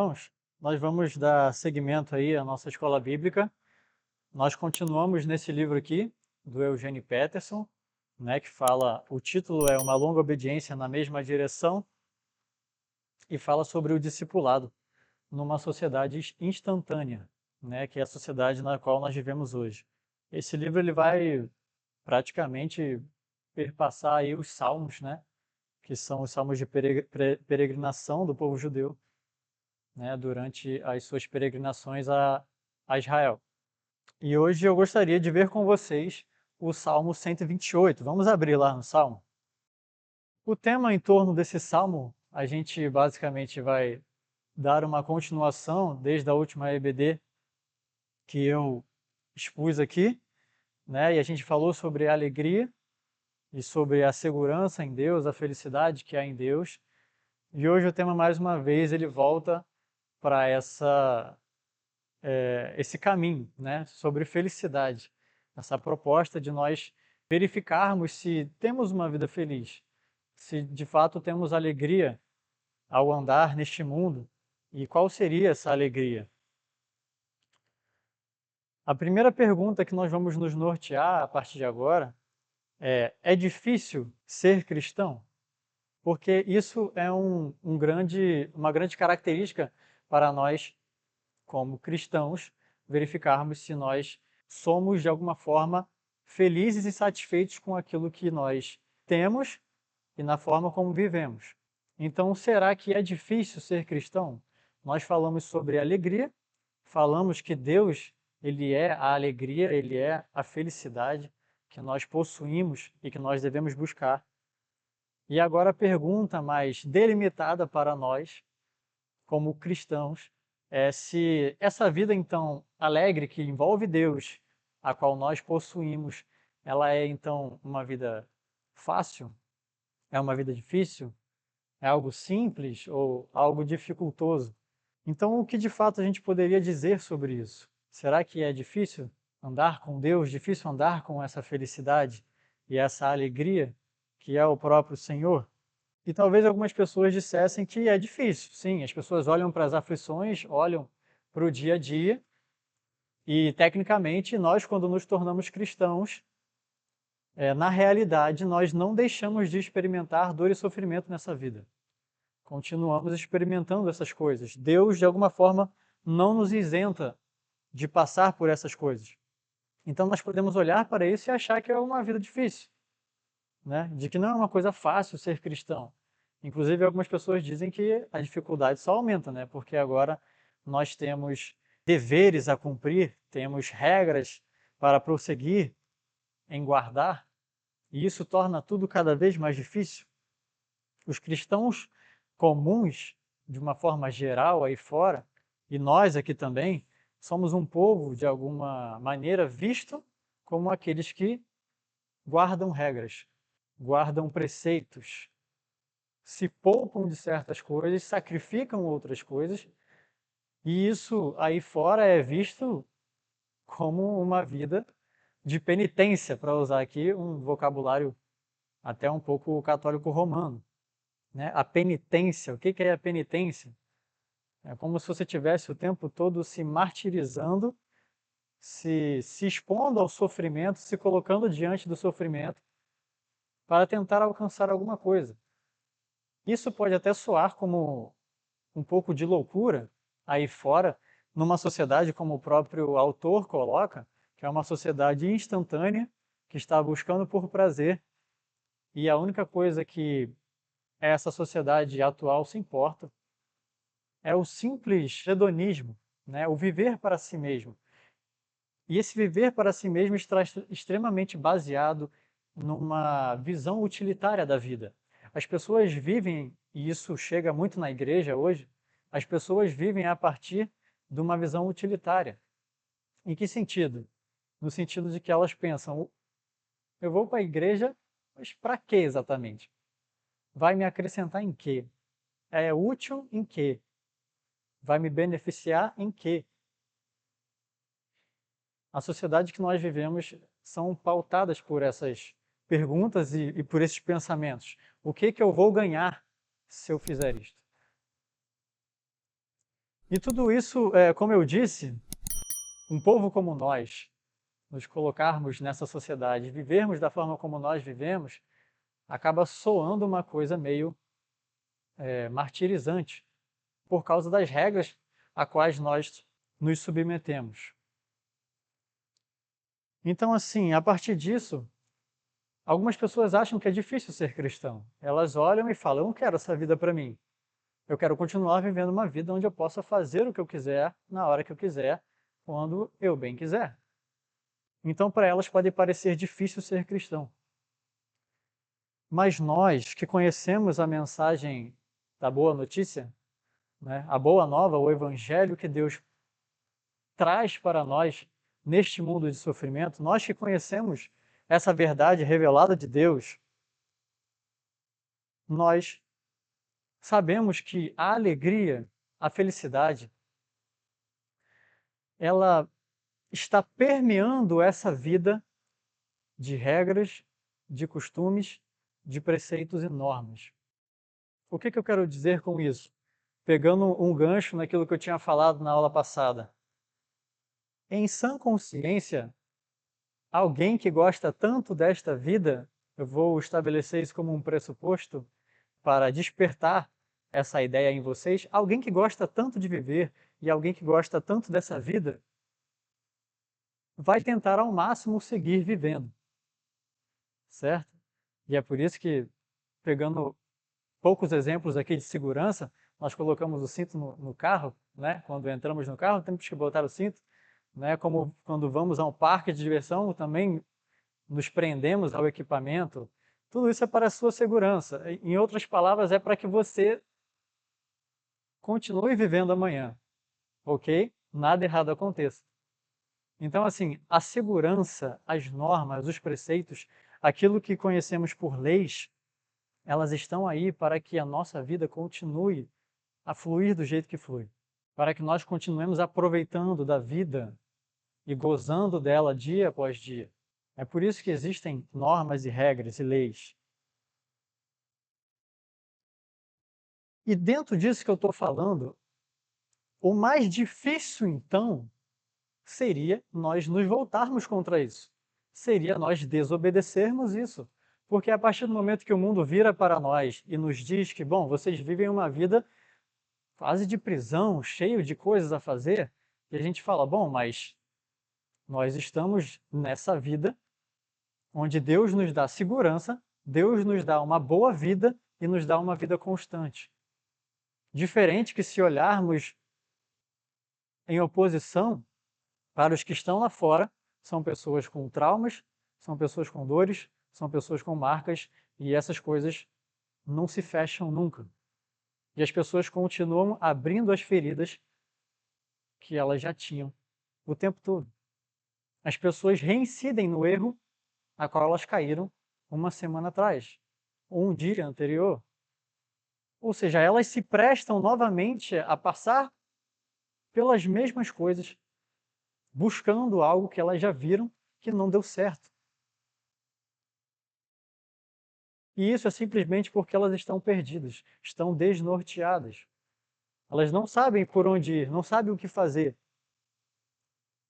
irmãos, nós vamos dar seguimento aí à nossa escola bíblica. Nós continuamos nesse livro aqui, do Eugene Peterson, né, que fala, o título é Uma Longa Obediência na Mesma Direção, e fala sobre o discipulado numa sociedade instantânea, né, que é a sociedade na qual nós vivemos hoje. Esse livro ele vai praticamente perpassar aí os salmos, né, que são os salmos de peregrinação do povo judeu, né, durante as suas peregrinações a Israel. E hoje eu gostaria de ver com vocês o Salmo 128. Vamos abrir lá no Salmo. O tema em torno desse Salmo, a gente basicamente vai dar uma continuação desde a última EBD que eu expus aqui, né? E a gente falou sobre a alegria e sobre a segurança em Deus, a felicidade que há em Deus. E hoje o tema, mais uma vez, ele volta para esse caminho, né, sobre felicidade, essa proposta de nós verificarmos se temos uma vida feliz, se de fato temos alegria ao andar neste mundo e qual seria essa alegria. A primeira pergunta que nós vamos nos nortear a partir de agora é difícil ser cristão? Porque isso é uma grande característica para nós como cristãos, verificarmos se nós somos, de alguma forma, felizes e satisfeitos com aquilo que nós temos e na forma como vivemos. Então, será que é difícil ser cristão? Nós falamos sobre alegria, falamos que Deus, ele é a alegria, ele é a felicidade que nós possuímos e que nós devemos buscar. E agora a pergunta mais delimitada para nós, como cristãos, é se essa vida, então, alegre, que envolve Deus, a qual nós possuímos, ela é, então, uma vida fácil? É uma vida difícil? É algo simples ou algo dificultoso? Então, o que de fato a gente poderia dizer sobre isso? Será que é difícil andar com Deus, difícil andar com essa felicidade e essa alegria que é o próprio Senhor? E talvez algumas pessoas dissessem que é difícil. Sim, as pessoas olham para as aflições, olham para o dia a dia, e tecnicamente nós, quando nos tornamos cristãos, na realidade nós não deixamos de experimentar dor e sofrimento nessa vida. Continuamos experimentando essas coisas. Deus, de alguma forma, não nos isenta de passar por essas coisas. Então nós podemos olhar para isso e achar que é uma vida difícil, né? De que não é uma coisa fácil ser cristão. Inclusive, algumas pessoas dizem que a dificuldade só aumenta, né? Porque agora nós temos deveres a cumprir, temos regras para prosseguir em guardar, e isso torna tudo cada vez mais difícil. Os cristãos comuns, de uma forma geral aí fora, e nós aqui também, somos um povo, de alguma maneira, visto como aqueles que guardam regras, guardam preceitos, se poupam de certas coisas, sacrificam outras coisas, e isso aí fora é visto como uma vida de penitência, para usar aqui um vocabulário até um pouco católico romano, né? A penitência, o que é a penitência? É como se você tivesse o tempo todo se martirizando, se expondo ao sofrimento, se colocando diante do sofrimento para tentar alcançar alguma coisa. Isso pode até soar como um pouco de loucura aí fora, numa sociedade como o próprio autor coloca, que é uma sociedade instantânea, que está buscando por prazer, e a única coisa que essa sociedade atual se importa é o simples hedonismo, né? O viver para si mesmo. E esse viver para si mesmo está extremamente baseado numa visão utilitária da vida. As pessoas vivem, e isso chega muito na igreja hoje, as pessoas vivem a partir de uma visão utilitária. Em que sentido? No sentido de que elas pensam, eu vou para a igreja, mas para quê exatamente? Vai me acrescentar em quê? É útil em quê? Vai me beneficiar em quê? A sociedade que nós vivemos são pautadas por essas perguntas e por esses pensamentos. O que eu vou ganhar se eu fizer isto? E tudo isso, como eu disse, um povo como nós, nos colocarmos nessa sociedade, vivermos da forma como nós vivemos, acaba soando uma coisa meio martirizante, por causa das regras a quais nós nos submetemos. Então, assim, a partir disso, algumas pessoas acham que é difícil ser cristão. Elas olham e falam: eu não quero essa vida para mim. Eu quero continuar vivendo uma vida onde eu possa fazer o que eu quiser, na hora que eu quiser, quando eu bem quiser. Então, para elas pode parecer difícil ser cristão. Mas nós que conhecemos a mensagem da boa notícia, né, a boa nova, o evangelho que Deus traz para nós neste mundo de sofrimento, nós que conhecemos essa verdade revelada de Deus, nós sabemos que a alegria, a felicidade, ela está permeando essa vida de regras, de costumes, de preceitos e normas. O que eu quero dizer com isso? Pegando um gancho naquilo que eu tinha falado na aula passada. Em sã consciência, alguém que gosta tanto desta vida, eu vou estabelecer isso como um pressuposto para despertar essa ideia em vocês, alguém que gosta tanto de viver e alguém que gosta tanto dessa vida, vai tentar ao máximo seguir vivendo, certo? E é por isso que, pegando poucos exemplos aqui de segurança, nós colocamos o cinto no carro, né? Quando entramos no carro, temos que botar o cinto, né? Como quando vamos a um parque de diversão, também nos prendemos ao equipamento. Tudo isso é para a sua segurança. Em outras palavras, é para que você continue vivendo amanhã, ok? Nada errado aconteça. Então, assim, a segurança, as normas, os preceitos, aquilo que conhecemos por leis, elas estão aí para que a nossa vida continue a fluir do jeito que flui, para que nós continuemos aproveitando da vida e gozando dela dia após dia. É por isso que existem normas e regras e leis. E dentro disso que eu estou falando, o mais difícil, então, seria nós nos voltarmos contra isso. Seria nós desobedecermos isso. Porque a partir do momento que o mundo vira para nós e nos diz que, bom, vocês vivem uma vida quase de prisão, cheio de coisas a fazer, e a gente fala, bom, mas nós estamos nessa vida onde Deus nos dá segurança, Deus nos dá uma boa vida e nos dá uma vida constante. Diferente que se olharmos em oposição para os que estão lá fora, são pessoas com traumas, são pessoas com dores, são pessoas com marcas, e essas coisas não se fecham nunca. E as pessoas continuam abrindo as feridas que elas já tinham o tempo todo. As pessoas reincidem no erro a qual elas caíram uma semana atrás, ou um dia anterior. Ou seja, elas se prestam novamente a passar pelas mesmas coisas, buscando algo que elas já viram que não deu certo. E isso é simplesmente porque elas estão perdidas, estão desnorteadas. Elas não sabem por onde ir, não sabem o que fazer.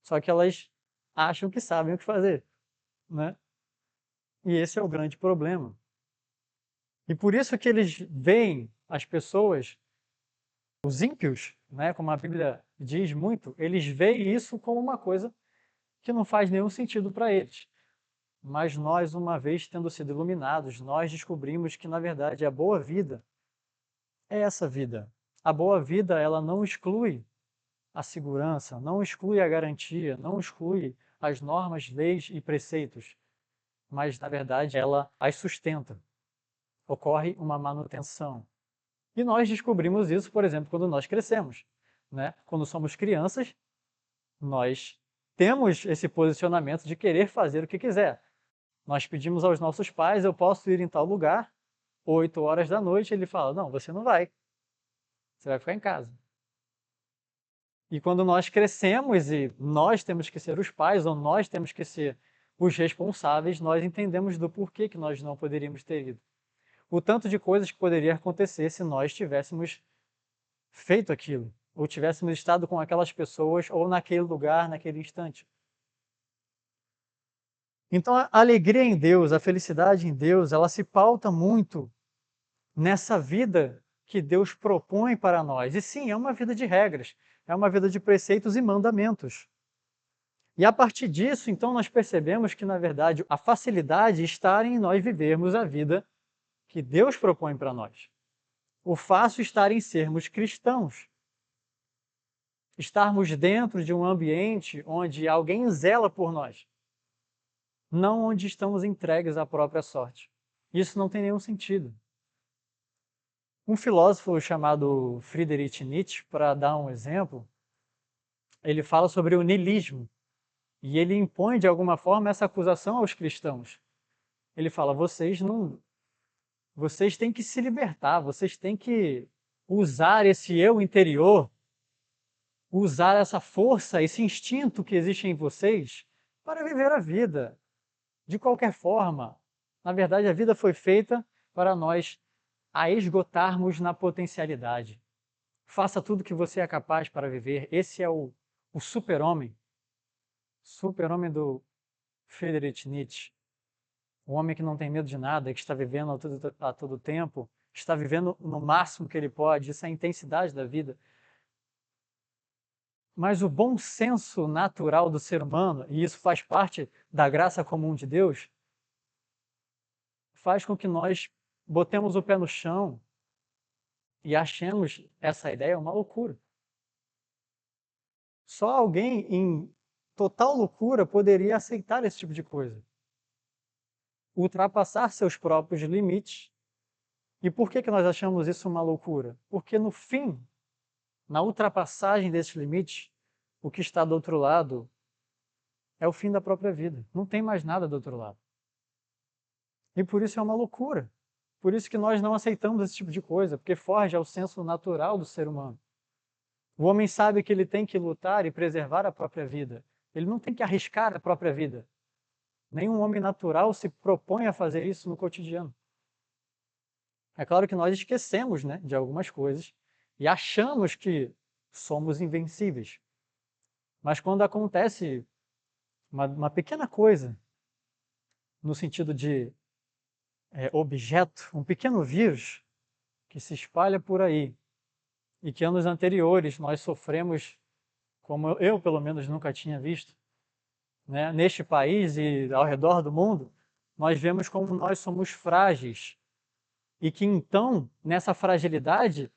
Só que elas acham que sabem o que fazer, né? E esse é o grande problema. E por isso que eles veem as pessoas, os ímpios, né, como a Bíblia diz muito, eles veem isso como uma coisa que não faz nenhum sentido para eles. Mas nós, uma vez tendo sido iluminados, nós descobrimos que, na verdade, a boa vida é essa vida. A boa vida, ela não exclui a segurança, não exclui a garantia, não exclui as normas, leis e preceitos, mas, na verdade, ela as sustenta. Ocorre uma manutenção. E nós descobrimos isso, por exemplo, quando nós crescemos, né? Quando somos crianças, nós temos esse posicionamento de querer fazer o que quiser. Nós pedimos aos nossos pais, eu posso ir em tal lugar, 8 horas da noite, ele fala, não, você não vai, você vai ficar em casa. E quando nós crescemos e nós temos que ser os pais, ou nós temos que ser os responsáveis, nós entendemos do porquê que nós não poderíamos ter ido. O tanto de coisas que poderia acontecer se nós tivéssemos feito aquilo. ou tivéssemos estado com aquelas pessoas, ou naquele lugar, naquele instante. Então, a alegria em Deus, a felicidade em Deus, ela se pauta muito nessa vida que Deus propõe para nós. E sim, é uma vida de regras, é uma vida de preceitos e mandamentos. E a partir disso, então, nós percebemos que, na verdade, a facilidade está em nós vivermos a vida que Deus propõe para nós. O fácil está em sermos cristãos. Estarmos dentro de um ambiente onde alguém zela por nós, não onde estamos entregues à própria sorte. Isso não tem nenhum sentido. Um filósofo chamado Friedrich Nietzsche, para dar um exemplo, ele fala sobre o niilismo. E ele impõe, de alguma forma, essa acusação aos cristãos. Ele fala: vocês têm que se libertar, vocês têm que usar esse eu interior, usar essa força, esse instinto que existe em vocês para viver a vida. De qualquer forma, na verdade, a vida foi feita para nós a esgotarmos na potencialidade. Faça tudo que você é capaz para viver. Esse é o super-homem. Super-homem do Friedrich Nietzsche. O homem que não tem medo de nada, que está vivendo a todo tempo, está vivendo no máximo que ele pode. Isso é a intensidade da vida. Mas o bom senso natural do ser humano, e isso faz parte da graça comum de Deus, faz com que nós botemos o pé no chão e achemos essa ideia uma loucura. Só alguém em total loucura poderia aceitar esse tipo de coisa. Ultrapassar seus próprios limites. E por que nós achamos isso uma loucura? Porque no fim, na ultrapassagem desses limites, o que está do outro lado é o fim da própria vida. Não tem mais nada do outro lado. E por isso é uma loucura. Por isso que nós não aceitamos esse tipo de coisa, porque foge ao senso natural do ser humano. O homem sabe que ele tem que lutar e preservar a própria vida. Ele não tem que arriscar a própria vida. Nenhum homem natural se propõe a fazer isso no cotidiano. É claro que nós esquecemos, né, de algumas coisas e achamos que somos invencíveis. Mas quando acontece uma pequena coisa, no sentido de objeto, um pequeno vírus que se espalha por aí, e que anos anteriores nós sofremos, como eu pelo menos nunca tinha visto, né? Neste país e ao redor do mundo, nós vemos como nós somos frágeis e que então, nessa fragilidade,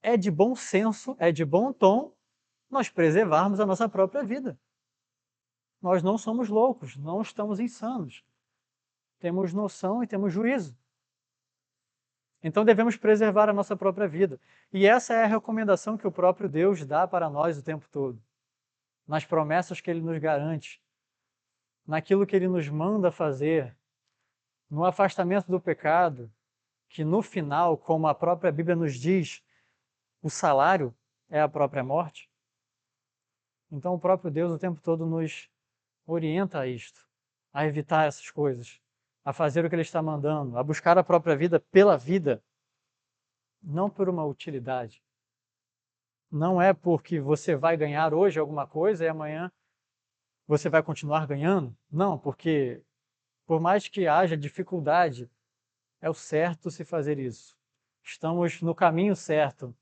é de bom senso, é de bom tom nós preservarmos a nossa própria vida. Nós não somos loucos, não estamos insanos. Temos noção e temos juízo. Então devemos preservar a nossa própria vida. E essa é a recomendação que o próprio Deus dá para nós o tempo todo. Nas promessas que Ele nos garante, naquilo que Ele nos manda fazer, no afastamento do pecado, que no final, como a própria Bíblia nos diz, o salário é a própria morte. Então o próprio Deus o tempo todo nos orienta a isto, a evitar essas coisas, a fazer o que Ele está mandando, a buscar a própria vida pela vida, não por uma utilidade. Não é porque você vai ganhar hoje alguma coisa e amanhã você vai continuar ganhando. Não, porque por mais que haja dificuldade, é o certo se fazer isso. Estamos no caminho certo.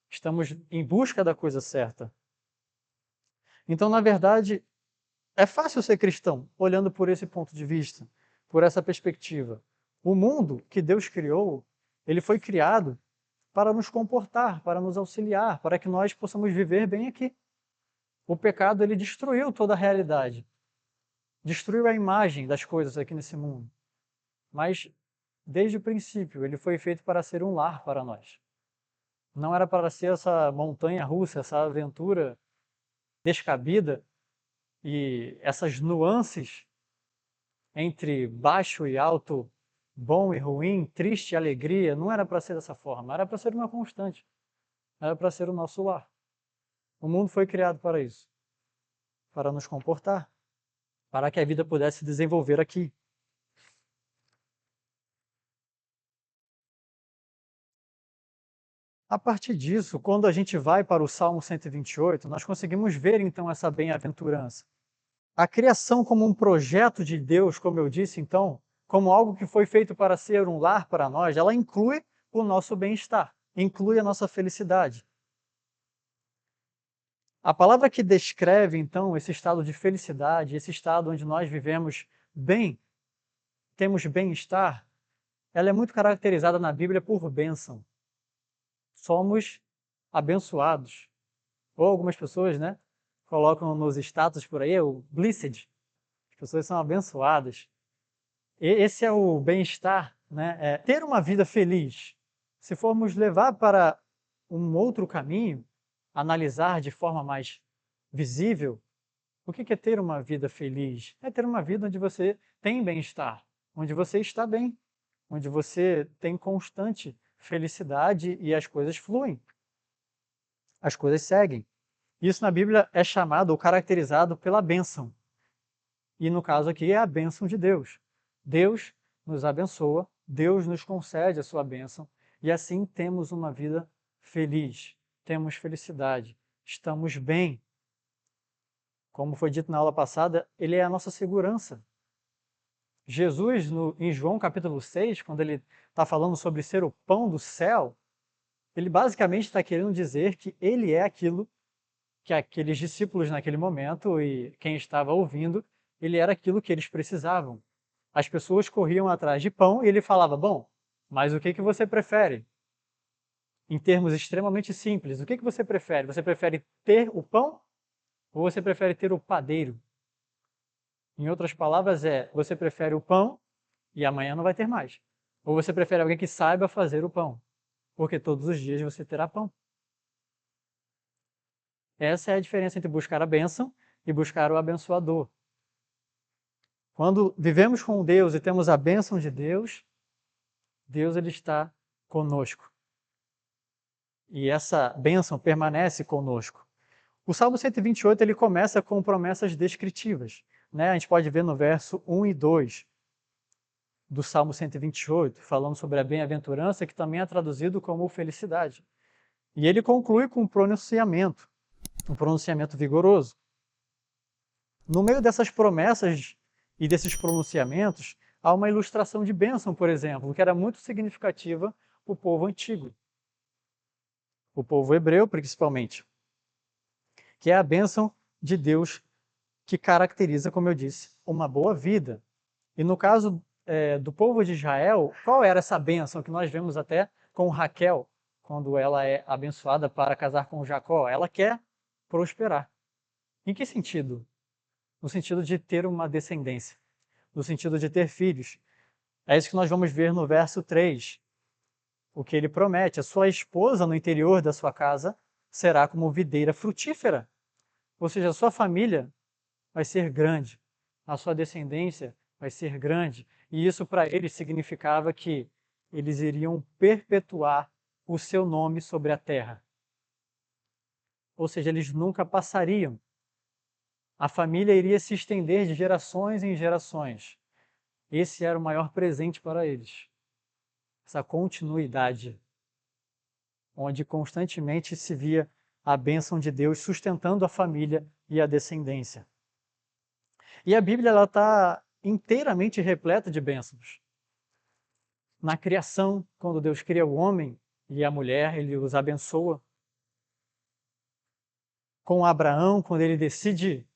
Estamos em busca da coisa certa. Então, na verdade, é fácil ser cristão, olhando por esse ponto de vista, por essa perspectiva. O mundo que Deus criou, ele foi criado para nos comportar, para nos auxiliar, para que nós possamos viver bem aqui. O pecado, ele destruiu toda a realidade. Destruiu a imagem das coisas aqui nesse mundo. Mas, desde o princípio, ele foi feito para ser um lar para nós. Não era para ser essa montanha russa, essa aventura descabida e essas nuances entre baixo e alto, bom e ruim, triste e alegria. Não era para ser dessa forma, era para ser uma constante. Era para ser o nosso lar. O mundo foi criado para isso, para nos comportar, para que a vida pudesse se desenvolver aqui. A partir disso, quando a gente vai para o Salmo 128, nós conseguimos ver então essa bem-aventurança. A criação como um projeto de Deus, como eu disse então, como algo que foi feito para ser um lar para nós, ela inclui o nosso bem-estar, inclui a nossa felicidade. A palavra que descreve então esse estado de felicidade, esse estado onde nós vivemos bem, temos bem-estar, ela é muito caracterizada na Bíblia por bênção. Somos abençoados. Ou algumas pessoas, né, colocam nos status por aí, o blessed. As pessoas são abençoadas. E esse é o bem-estar, né? É ter uma vida feliz. Se formos levar para um outro caminho, analisar de forma mais visível, o que é ter uma vida feliz? É ter uma vida onde você tem bem-estar, onde você está bem, onde você tem constante felicidade e as coisas fluem, as coisas seguem. Isso na Bíblia é chamado ou caracterizado pela bênção. E no caso aqui é a bênção de Deus. Deus nos abençoa, Deus nos concede a sua bênção e assim temos uma vida feliz, temos felicidade, estamos bem. Como foi dito na aula passada, ele é a nossa segurança. Jesus, em João capítulo 6, quando ele está falando sobre ser o pão do céu, ele basicamente está querendo dizer que ele é aquilo que aqueles discípulos naquele momento e quem estava ouvindo, ele era aquilo que eles precisavam. As pessoas corriam atrás de pão e ele falava: bom, mas o que que você prefere? Em termos extremamente simples, o que que você prefere? Você prefere ter o pão ou você prefere ter o padeiro? Em outras palavras, você prefere o pão e amanhã não vai ter mais. Ou você prefere alguém que saiba fazer o pão, porque todos os dias você terá pão. Essa é a diferença entre buscar a bênção e buscar o abençoador. Quando vivemos com Deus e temos a bênção de Deus, Deus ele está conosco. E essa bênção permanece conosco. O Salmo 128 ele começa com promessas descritivas. Né? A gente pode ver no verso 1 e 2 do Salmo 128, falando sobre a bem-aventurança, que também é traduzido como felicidade. E ele conclui com um pronunciamento vigoroso. No meio dessas promessas e desses pronunciamentos, há uma ilustração de bênção, por exemplo, que era muito significativa para o povo antigo, o povo hebreu principalmente, que é a bênção de Deus que caracteriza, como eu disse, uma boa vida. E no caso do povo de Israel, qual era essa bênção que nós vemos até com Raquel, quando ela é abençoada para casar com Jacó? Ela quer prosperar. Em que sentido? No sentido de ter uma descendência, no sentido de ter filhos. É isso que nós vamos ver no verso 3. O que ele promete: a sua esposa no interior da sua casa será como videira frutífera. Ou seja, a sua família vai ser grande, a sua descendência vai ser grande. E isso para eles significava que eles iriam perpetuar o seu nome sobre a terra. Ou seja, eles nunca passariam. A família iria se estender de gerações em gerações. Esse era o maior presente para eles. Essa continuidade, onde constantemente se via a bênção de Deus sustentando a família e a descendência. E a Bíblia está inteiramente repleta de bênçãos. Na criação, quando Deus cria o homem e a mulher, ele os abençoa. Com Abraão, quando ele decide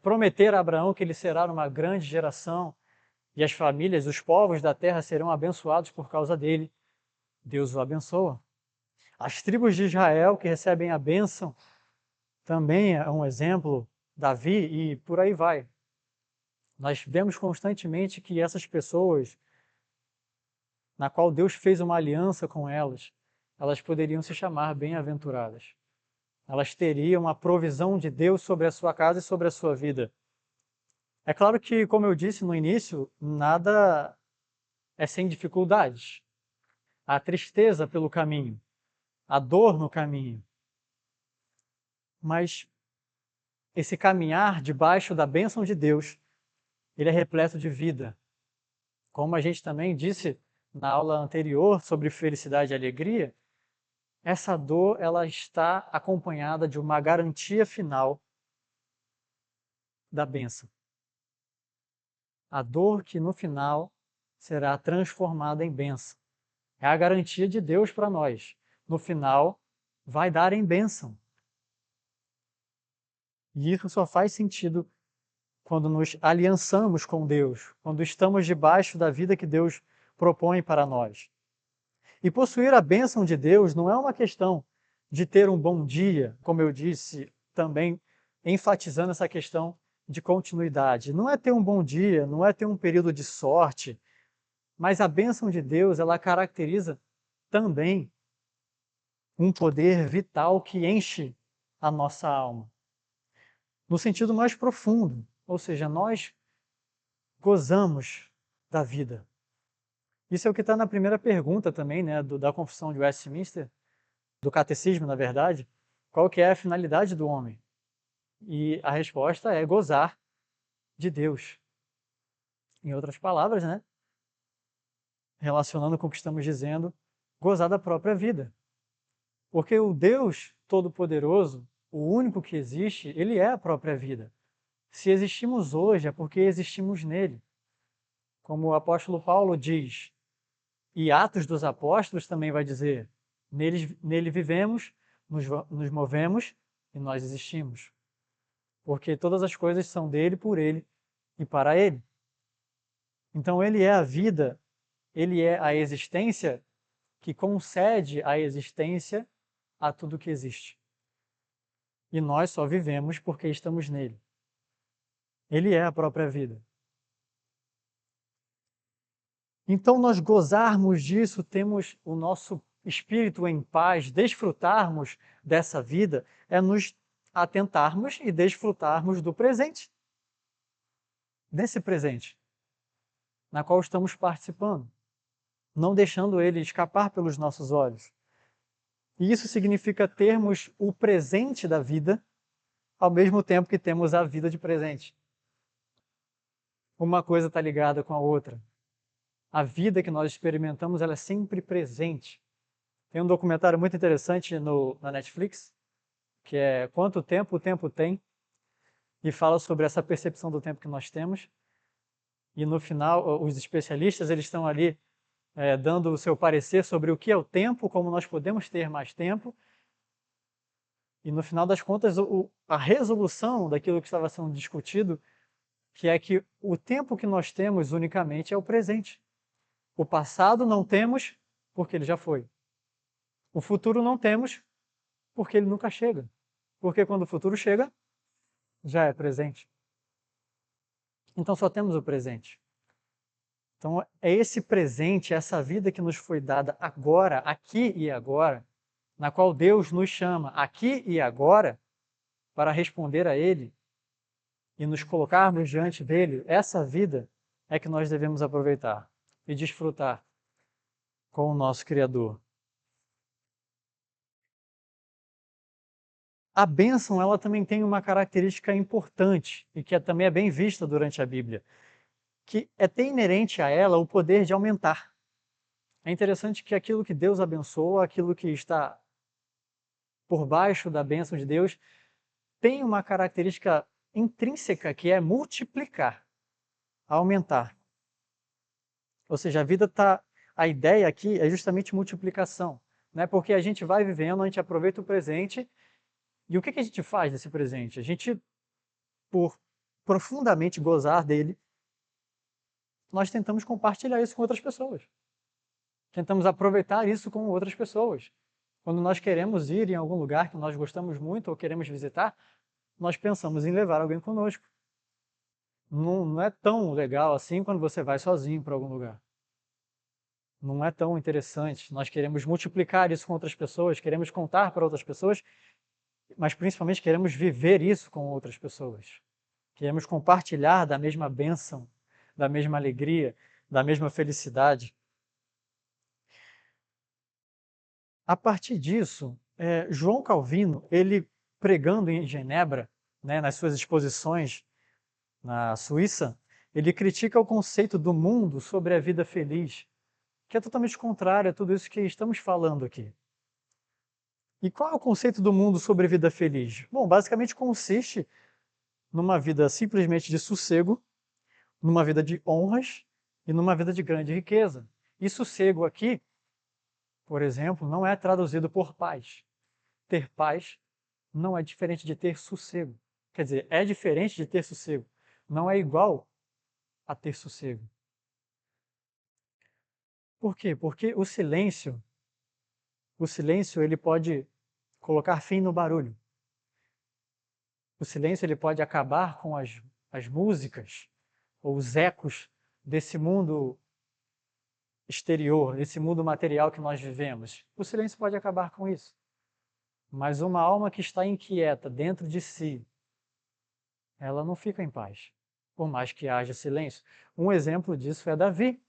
prometer a Abraão que ele será uma grande geração e as famílias, os povos da terra serão abençoados por causa dele, Deus o abençoa. As tribos de Israel que recebem a bênção também é um exemplo, Davi e por aí vai. Nós vemos constantemente que essas pessoas, na qual Deus fez uma aliança com elas, elas poderiam se chamar bem-aventuradas. Elas teriam a provisão de Deus sobre a sua casa e sobre a sua vida. É claro que, como eu disse no início, nada é sem dificuldades. Há tristeza pelo caminho, há dor no caminho. Mas esse caminhar debaixo da bênção de Deus, ele é repleto de vida. Como a gente também disse na aula anterior sobre felicidade e alegria, essa dor ela está acompanhada de uma garantia final da bênção. A dor que no final será transformada em bênção. É a garantia de Deus para nós. No final, vai dar em bênção. E isso só faz sentido quando nos aliançamos com Deus, quando estamos debaixo da vida que Deus propõe para nós. E possuir a bênção de Deus não é uma questão de ter um bom dia, como eu disse, também enfatizando essa questão de continuidade. Não é ter um bom dia, não é ter um período de sorte, mas a bênção de Deus, ela caracteriza também um poder vital que enche a nossa alma. No sentido mais profundo, ou seja, nós gozamos da vida. Isso é o que está na primeira pergunta também, né, da Confissão de Westminster, do Catecismo, na verdade. Qual que é a finalidade do homem? E a resposta é gozar de Deus. Em outras palavras, né, relacionando com o que estamos dizendo, gozar da própria vida. Porque o Deus Todo-Poderoso, o único que existe, ele é a própria vida. Se existimos hoje, é porque existimos nele. Como o apóstolo Paulo diz, e Atos dos Apóstolos também vai dizer, nele vivemos, nos movemos e nós existimos. Porque todas as coisas são dele, por ele e para ele. Então ele é a vida, ele é a existência que concede a existência a tudo que existe. E nós só vivemos porque estamos nele. Ele é a própria vida. Então, nós gozarmos disso, temos o nosso espírito em paz, desfrutarmos dessa vida, é nos atentarmos e desfrutarmos do presente. Desse presente, na qual estamos participando, não deixando ele escapar pelos nossos olhos. E isso significa termos o presente da vida, ao mesmo tempo que temos a vida de presente. Uma coisa está ligada com a outra. A vida que nós experimentamos, ela é sempre presente. Tem um documentário muito interessante na Netflix, que é Quanto Tempo o Tempo Tem, e fala sobre essa percepção do tempo que nós temos. E no final, os especialistas eles estão ali dando o seu parecer sobre o que é o tempo, como nós podemos ter mais tempo. E no final das contas, a resolução daquilo que estava sendo discutido, que é que o tempo que nós temos unicamente é o presente. O passado não temos, porque ele já foi. O futuro não temos, porque ele nunca chega. Porque quando o futuro chega, já é presente. Então só temos o presente. Então é esse presente, essa vida que nos foi dada agora, aqui e agora, na qual Deus nos chama aqui e agora para responder a Ele e nos colocarmos diante dele, essa vida é que nós devemos aproveitar e desfrutar com o nosso Criador. A bênção, ela também tem uma característica importante e que também é bem vista durante a Bíblia, que tem inerente a ela o poder de aumentar. É interessante que aquilo que Deus abençoa, aquilo que está por baixo da bênção de Deus, tem uma característica intrínseca que é multiplicar, aumentar. Ou seja, a ideia aqui é justamente multiplicação, né? Porque a gente vai vivendo, a gente aproveita o presente, e o que a gente faz desse presente? A gente, por profundamente gozar dele, nós tentamos compartilhar isso com outras pessoas. Tentamos aproveitar isso com outras pessoas. Quando nós queremos ir em algum lugar que nós gostamos muito ou queremos visitar, nós pensamos em levar alguém conosco. Não é tão legal assim quando você vai sozinho para algum lugar. Não é tão interessante. Nós queremos multiplicar isso com outras pessoas, queremos contar para outras pessoas, mas principalmente queremos viver isso com outras pessoas. Queremos compartilhar da mesma bênção, da mesma alegria, da mesma felicidade. A partir disso, João Calvino, ele pregando em Genebra, né, nas suas exposições na Suíça, ele critica o conceito do mundo sobre a vida feliz, que é totalmente contrário a tudo isso que estamos falando aqui. E qual é o conceito do mundo sobre vida feliz? Bom, basicamente consiste numa vida simplesmente de sossego, numa vida de honras e numa vida de grande riqueza. E sossego aqui, por exemplo, não é traduzido por paz. Ter paz não é diferente de ter sossego. Quer dizer, é diferente de ter sossego. Não é igual a ter sossego. Por quê? Porque o silêncio ele pode colocar fim no barulho. O silêncio ele pode acabar com as músicas ou os ecos desse mundo exterior, desse mundo material que nós vivemos. O silêncio pode acabar com isso. Mas uma alma que está inquieta dentro de si, ela não fica em paz, por mais que haja silêncio. Um exemplo disso é Davi.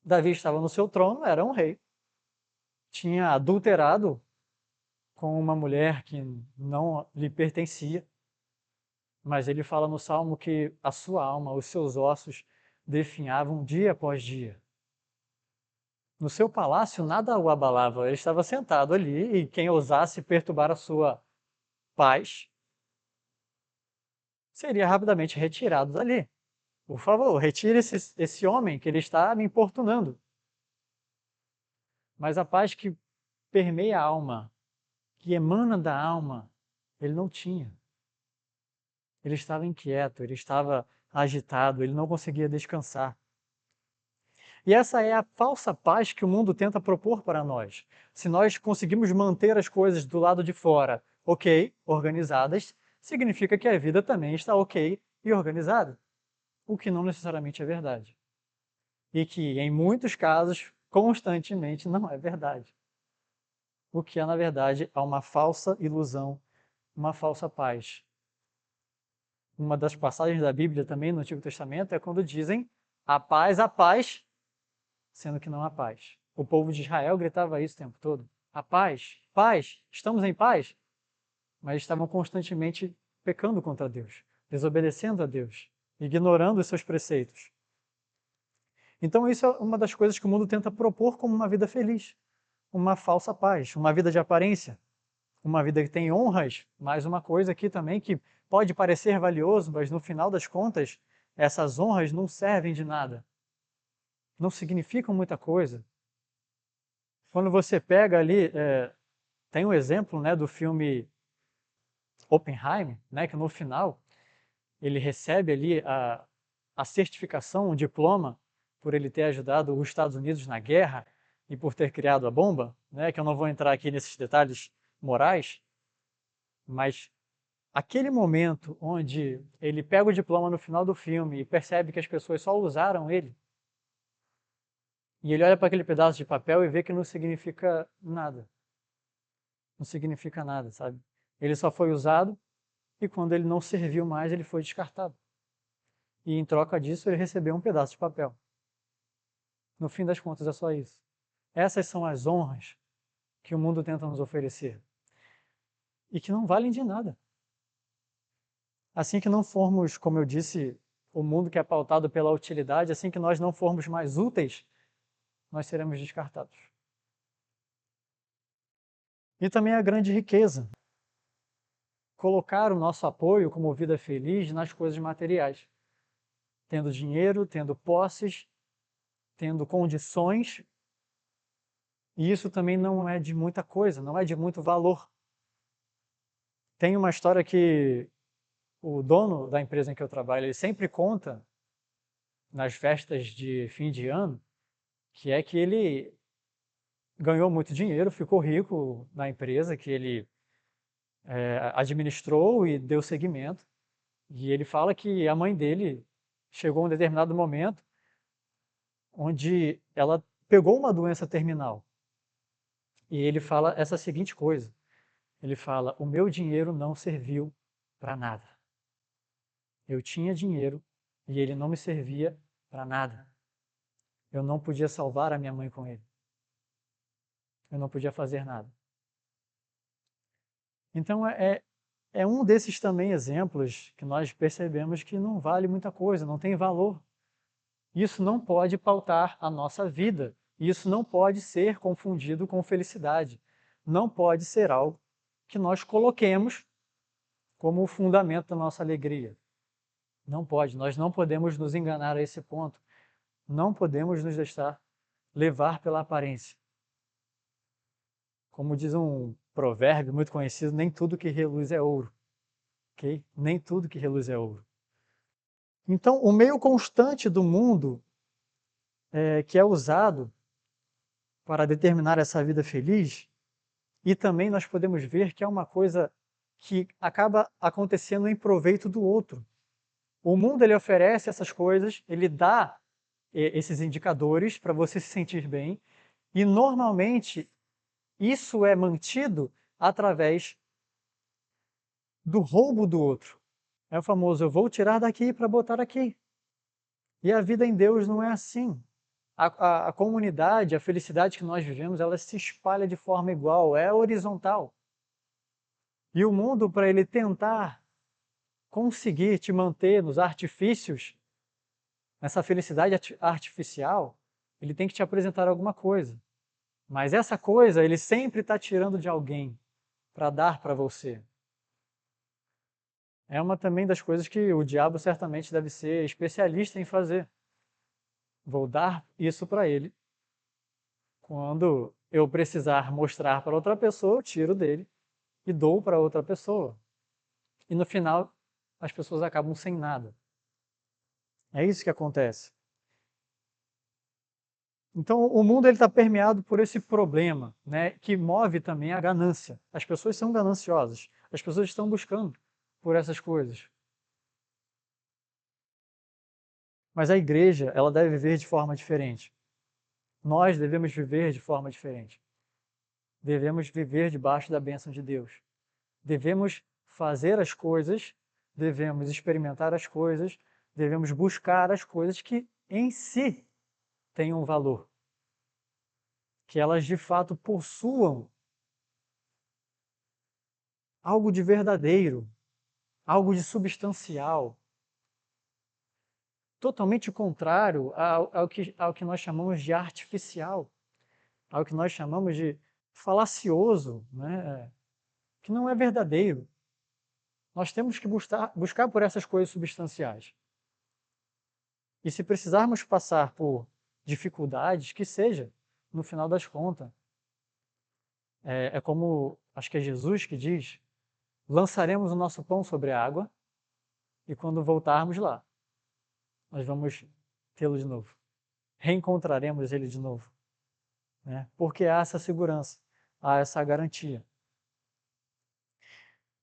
Davi estava no seu trono, era um rei. Tinha adulterado com uma mulher que não lhe pertencia. Mas ele fala no Salmo que a sua alma, os seus ossos, definhavam dia após dia. No seu palácio nada o abalava, ele estava sentado ali e quem ousasse perturbar a sua paz seria rapidamente retirado dali. Por favor, retire esse homem que ele está me importunando. Mas a paz que permeia a alma, que emana da alma, ele não tinha. Ele estava inquieto, ele estava agitado, ele não conseguia descansar. E essa é a falsa paz que o mundo tenta propor para nós. Se nós conseguimos manter as coisas do lado de fora, ok, organizadas, significa que a vida também está ok e organizada. O que não necessariamente é verdade. E que, em muitos casos, constantemente não é verdade. O que é, na verdade, é uma falsa ilusão, uma falsa paz. Uma das passagens da Bíblia também no Antigo Testamento é quando dizem a paz, sendo que não há paz. O povo de Israel gritava isso o tempo todo. A paz, paz, estamos em paz. Mas estavam constantemente pecando contra Deus, desobedecendo a Deus, ignorando os seus preceitos. Então isso é uma das coisas que o mundo tenta propor como uma vida feliz. Uma falsa paz, uma vida de aparência, uma vida que tem honras, mais uma coisa aqui também que pode parecer valioso, mas no final das contas, essas honras não servem de nada. Não significam muita coisa. Quando você pega ali, tem um exemplo, né, do filme Oppenheimer, né, que no final ele recebe ali a certificação, o diploma, por ele ter ajudado os Estados Unidos na guerra e por ter criado a bomba, né, que eu não vou entrar aqui nesses detalhes morais, mas aquele momento onde ele pega o diploma no final do filme e percebe que as pessoas só usaram ele, e ele olha para aquele pedaço de papel e vê que não significa nada. Não significa nada, sabe? Ele só foi usado e quando ele não serviu mais, ele foi descartado. E em troca disso, ele recebeu um pedaço de papel. No fim das contas, é só isso. Essas são as honras que o mundo tenta nos oferecer e que não valem de nada. Assim que não formos, como eu disse, o mundo que é pautado pela utilidade, assim que nós não formos mais úteis, nós seremos descartados. E também a grande riqueza. Colocar o nosso apoio como vida feliz nas coisas materiais. Tendo dinheiro, tendo posses, tendo condições. E isso também não é de muita coisa, não é de muito valor. Tem uma história que o dono da empresa em que eu trabalho, ele sempre conta nas festas de fim de ano, que é que ele ganhou muito dinheiro, ficou rico na empresa que ele administrou e deu seguimento. E ele fala que a mãe dele chegou a um determinado momento onde ela pegou uma doença terminal. E ele fala essa seguinte coisa: ele fala, o meu dinheiro não serviu para nada. Eu tinha dinheiro e ele não me servia para nada. Eu não podia salvar a minha mãe com ele. Eu não podia fazer nada. Então é um desses também exemplos que nós percebemos que não vale muita coisa, não tem valor. Isso não pode pautar a nossa vida. Isso não pode ser confundido com felicidade. não pode ser algo que nós coloquemos como o fundamento da nossa alegria. Não pode, nós não podemos nos enganar a esse ponto. Não podemos nos deixar levar pela aparência. Como diz um provérbio muito conhecido, nem tudo que reluz é ouro. Ok? Nem tudo que reluz é ouro. Então, o meio constante do mundo que é usado para determinar essa vida feliz, e também nós podemos ver que é uma coisa que acaba acontecendo em proveito do outro. O mundo ele oferece essas coisas, ele dá esses indicadores para você se sentir bem, e normalmente isso é mantido através do roubo do outro. É o famoso, eu vou tirar daqui para botar aqui. E a vida em Deus não é assim. A comunidade, a felicidade que nós vivemos, ela se espalha de forma igual, é horizontal. E o mundo, para ele tentar conseguir te manter nos artifícios, nessa felicidade artificial, ele tem que te apresentar alguma coisa. Mas essa coisa, ele sempre está tirando de alguém para dar para você. É uma também das coisas que o diabo certamente deve ser especialista em fazer. Vou dar isso para ele. Quando eu precisar mostrar para outra pessoa, eu tiro dele e dou para outra pessoa. E no final, as pessoas acabam sem nada. É isso que acontece. Então, o mundo está permeado por esse problema, né, que move também a ganância. As pessoas são gananciosas. As pessoas estão buscando por essas coisas. Mas a igreja, ela deve viver de forma diferente. Nós devemos viver de forma diferente. Devemos viver debaixo da bênção de Deus. Devemos fazer as coisas, devemos experimentar as coisas, devemos buscar as coisas que em si tenham valor. Que elas de fato possuam algo de verdadeiro, algo de substancial, totalmente contrário ao que nós chamamos de artificial, ao que nós chamamos de falacioso, né? Que não é verdadeiro. Nós temos que buscar por essas coisas substanciais. E se precisarmos passar por dificuldades, que seja, no final das contas. É como, acho que é Jesus que diz, lançaremos o nosso pão sobre a água e quando voltarmos lá, nós vamos tê-lo de novo. Reencontraremos ele de novo. Né? Porque há essa segurança, há essa garantia.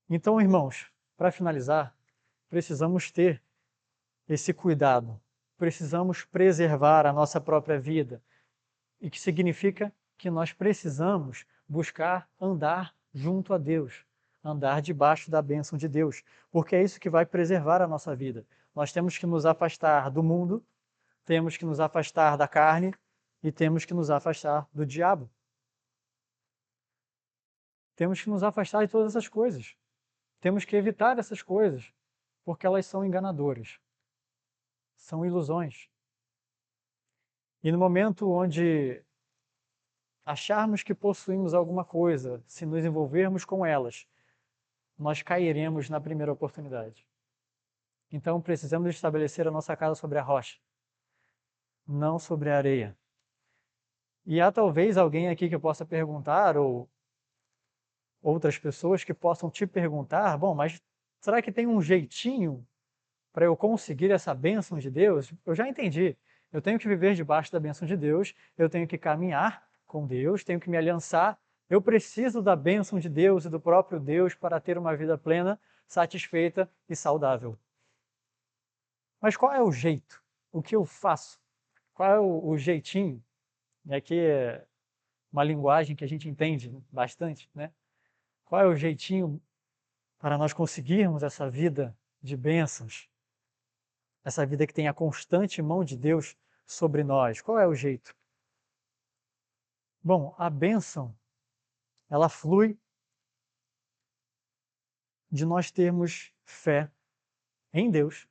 Então, irmãos, para finalizar, precisamos ter esse cuidado. Precisamos preservar a nossa própria vida. E que significa que nós precisamos buscar andar junto a Deus, andar debaixo da bênção de Deus, porque é isso que vai preservar a nossa vida. Nós temos que nos afastar do mundo, temos que nos afastar da carne e temos que nos afastar do diabo. Temos que nos afastar de todas essas coisas. Temos que evitar essas coisas, porque elas são enganadoras. São ilusões. E no momento onde acharmos que possuímos alguma coisa, se nos envolvermos com elas, nós cairemos na primeira oportunidade. Então precisamos estabelecer a nossa casa sobre a rocha, não sobre a areia. E há talvez alguém aqui que possa perguntar, ou outras pessoas que possam te perguntar, bom, mas será que tem um jeitinho para eu conseguir essa bênção de Deus? Eu já entendi. Eu tenho que viver debaixo da bênção de Deus, eu tenho que caminhar com Deus, tenho que me aliançar. Eu preciso da bênção de Deus e do próprio Deus para ter uma vida plena, satisfeita e saudável. Mas qual é o jeito? O que eu faço? Qual é o jeitinho? E aqui é uma linguagem que a gente entende bastante, né? Qual é o jeitinho para nós conseguirmos essa vida de bênçãos? Essa vida que tem a constante mão de Deus sobre nós. Qual é o jeito? Bom, a bênção, ela flui de nós termos fé em Deus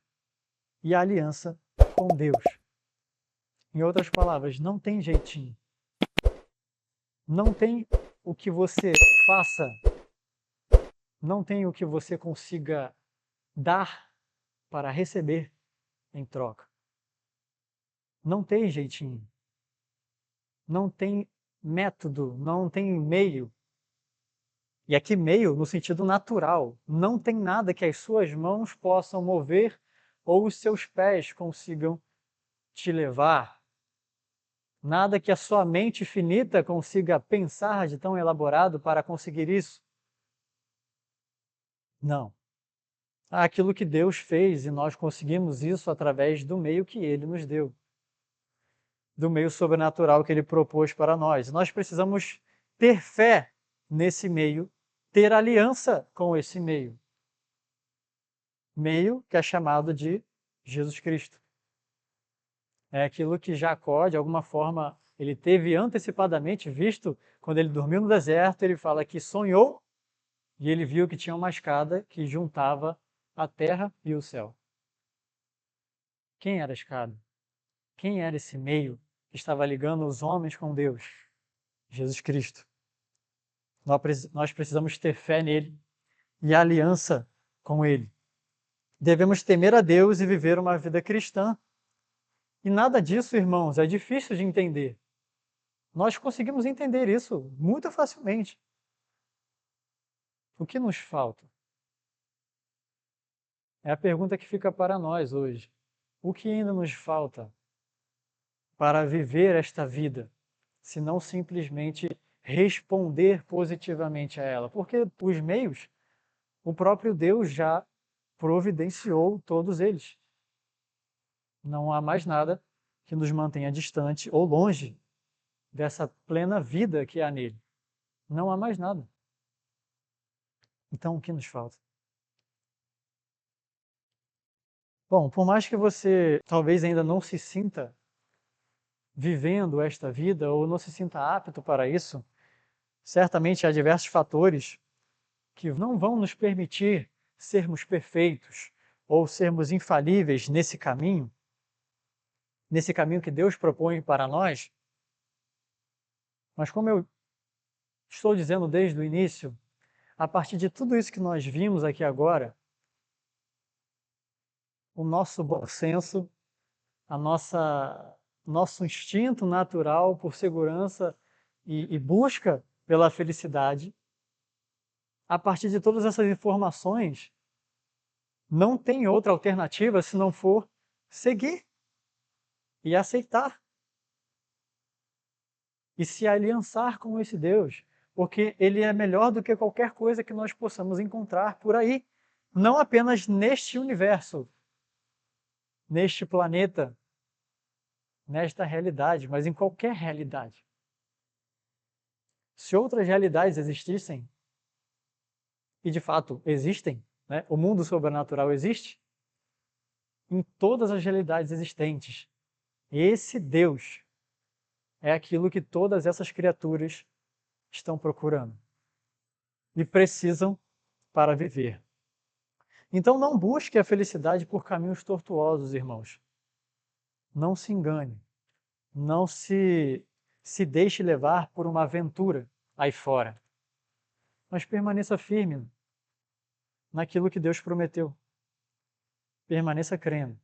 e a aliança com Deus. Em outras palavras, não tem jeitinho. Não tem o que você faça, não tem o que você consiga dar para receber em troca. Não tem jeitinho. Não tem método, não tem meio. E aqui meio no sentido natural. Não tem nada que as suas mãos possam mover ou os seus pés consigam te levar. Nada que a sua mente finita consiga pensar de tão elaborado para conseguir isso. Não. Aquilo que Deus fez e nós conseguimos isso através do meio que Ele nos deu. Do meio sobrenatural que Ele propôs para nós. Nós precisamos ter fé nesse meio, ter aliança com esse meio. Meio que é chamado de Jesus Cristo. É aquilo que Jacó, de alguma forma, ele teve antecipadamente visto quando ele dormiu no deserto. Ele fala que sonhou e ele viu que tinha uma escada que juntava a terra e o céu. Quem era a escada? Quem era esse meio que estava ligando os homens com Deus? Jesus Cristo. Nós precisamos ter fé nele e aliança com ele. Devemos temer a Deus e viver uma vida cristã. E nada disso, irmãos, é difícil de entender. Nós conseguimos entender isso muito facilmente. O que nos falta? É a pergunta que fica para nós hoje. O que ainda nos falta para viver esta vida, se não simplesmente responder positivamente a ela? Porque os meios, o próprio Deus já providenciou todos eles. Não há mais nada que nos mantenha distante ou longe dessa plena vida que há nele. Não há mais nada. Então, o que nos falta? Bom, por mais que você talvez ainda não se sinta vivendo esta vida ou não se sinta apto para isso, certamente há diversos fatores que não vão nos permitir sermos perfeitos ou sermos infalíveis nesse caminho que Deus propõe para nós. Mas como eu estou dizendo desde o início, a partir de tudo isso que nós vimos aqui agora, o nosso bom senso, nosso instinto natural por segurança e busca pela felicidade, a partir de todas essas informações, não tem outra alternativa se não for seguir e aceitar e se aliançar com esse Deus, porque ele é melhor do que qualquer coisa que nós possamos encontrar por aí, não apenas neste universo, neste planeta, nesta realidade, mas em qualquer realidade. Se outras realidades existissem, e de fato existem, né? O mundo sobrenatural existe, em todas as realidades existentes, esse Deus é aquilo que todas essas criaturas estão procurando e precisam para viver. Então não busque a felicidade por caminhos tortuosos, irmãos. Não se engane. Não se deixe levar por uma aventura aí fora. Mas permaneça firme naquilo que Deus prometeu. Permaneça crendo.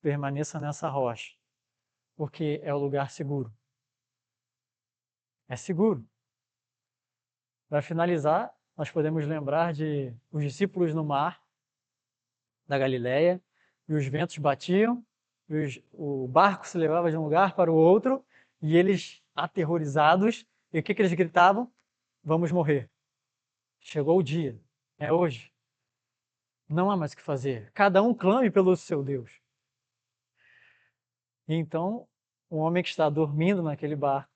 Permaneça nessa rocha, porque é o lugar seguro. É seguro. Para finalizar, nós podemos lembrar de os discípulos no mar da Galileia, e os ventos batiam, o barco se levava de um lugar para o outro, e eles, aterrorizados, e o que eles gritavam? Vamos morrer. Chegou o dia, é hoje. Não há mais o que fazer. Cada um clame pelo seu Deus. E então, o homem que está dormindo naquele barco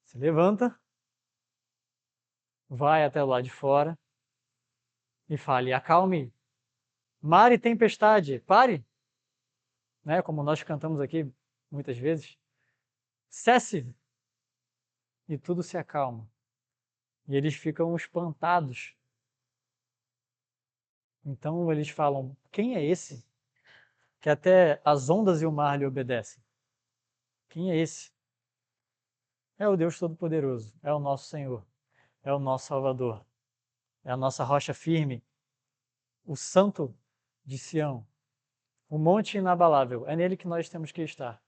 se levanta, vai até o lado de fora e fala: acalme, mar e tempestade, pare, né? Como nós cantamos aqui muitas vezes, cesse, e tudo se acalma. E eles ficam espantados. Então eles falam: quem é esse que até as ondas e o mar lhe obedecem? Quem é esse? é o Deus Todo-Poderoso, é o nosso Senhor, é o nosso Salvador, é a nossa rocha firme, o Santo de Sião, o monte inabalável. É nele que nós temos que estar.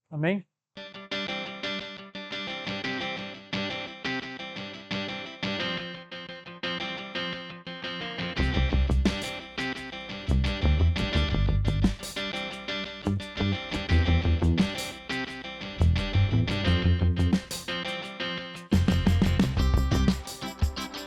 Amém?